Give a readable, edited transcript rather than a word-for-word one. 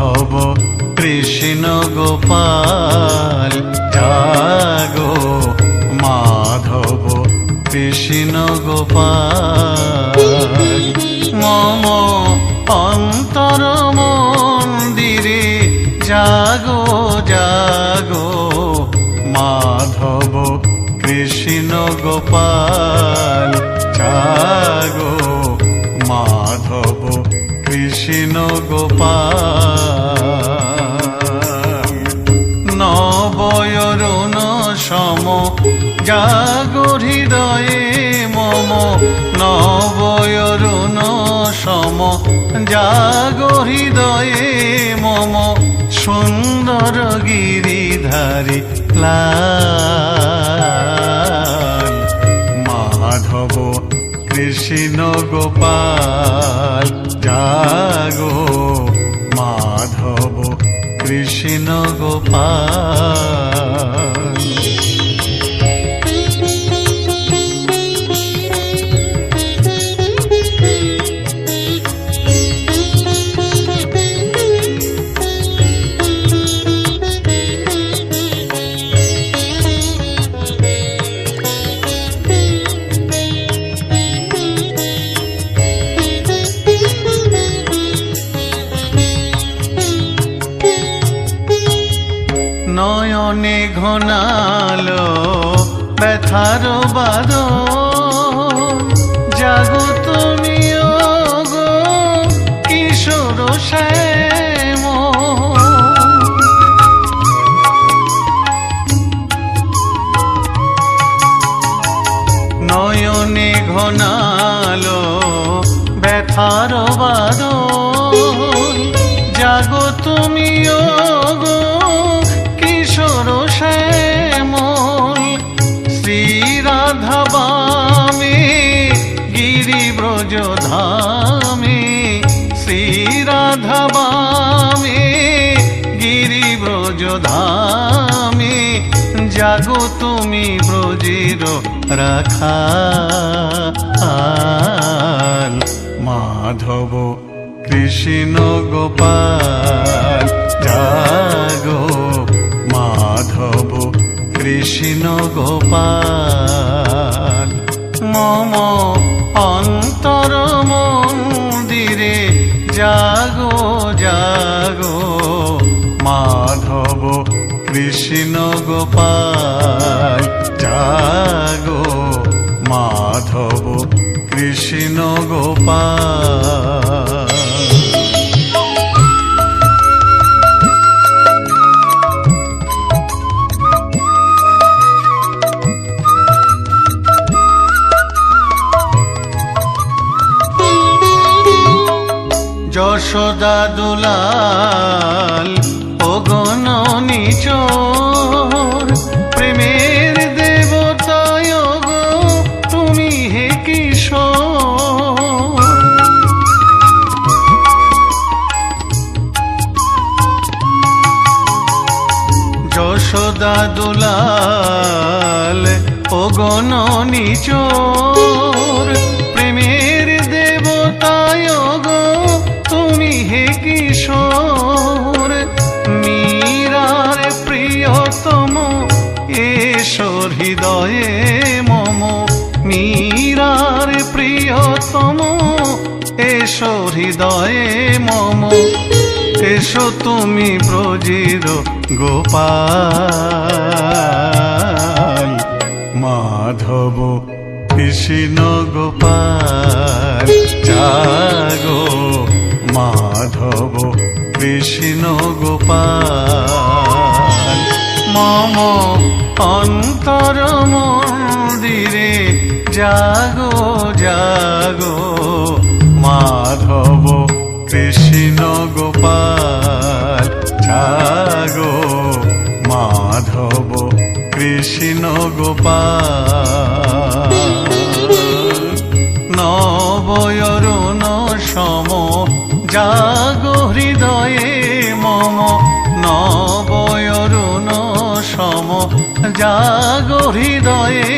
মাধব কৃষ্ণ গোপাল জাগো মাধব কৃষ্ণ গোপাল মম অন্তর মন্দিরে জাগো জাগো মাধব কৃষ্ণ গোপাল জাগো মাধব কৃষ্ণ গোপাল নবয়রুণ সম জাগো হৃদয়ে মম নবয়রুণ সম জাগো হৃদয়ে মম সুন্দর গিরিধারী লাল মাধব কৃষ্ণ গোপাল জাগো মাধব কৃষ্ণ গোপাল নয়নে ঘনালো ব্যথার বাদল জাগো তুমি গো কিশোর শ্যাম নয়নে ঘনালো ব্যথার বাদল জাগো তুমি গো কিশোর শ্যামল শ্রী রাধা বামে গিরি ব্রজ ধামে শ্রী রাধা বামে গিরি ব্রজ ধামে জাগো তুমি ব্রজের রাখাল মাধব কৃষ্ণ গোপাল জাগো মাধব কৃষ্ণ গোপাল মম অন্তর মন্দিরে জাগো জাগো মাধব কৃষ্ণ গোপাল জাগো মাধব কৃষ্ণ গোপাল যশোদা দুলাল ওগণ নিচর প্রেমের দেবতায় গো তুমি হে কিশোর যশোদা দুলাল ওগণ নিচর প্রেমের দেবতায় গো তুমি হে কিশোর মীরার প্রিয়তম এসো হৃদয়ে মম মীরার প্রিয়তম এসো হৃদয়ে মম এসো তুমি ব্রজের গোপাল মাধব কৃষ্ণ গোপাল জাগো মাধব কৃষ্ণ গোপাল মম অন্তর মন্দিরে জাগো জাগো মাধব কৃষ্ণ গোপাল জাগো মাধব কৃষ্ণ গোপাল নবয়রুণ সম জাগো হৃদয়ে মম নবয়রুণ সম জাগো হৃদয়ে